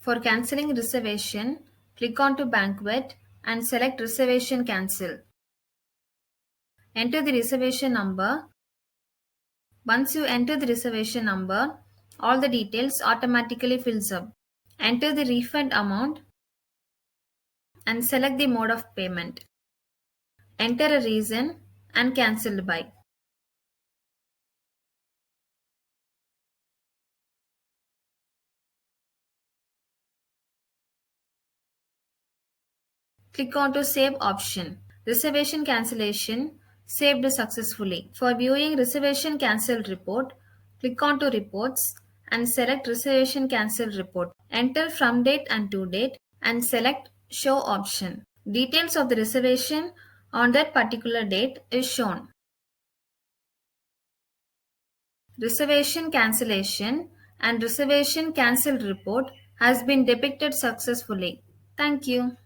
For cancelling reservation, click on to Banquet and select Reservation Cancel. Enter the reservation number. Once you enter the reservation number, all the details automatically fills up. Enter the refund amount and select the mode of payment. Enter a reason and cancelled by. Click on to Save option. Reservation cancellation saved successfully. For viewing reservation cancelled report, click on to Reports and select Reservation cancelled report. Enter from date and to date and select Show option. Details of the reservation on that particular date is shown. Reservation cancellation and reservation cancelled report has been depicted successfully. Thank you.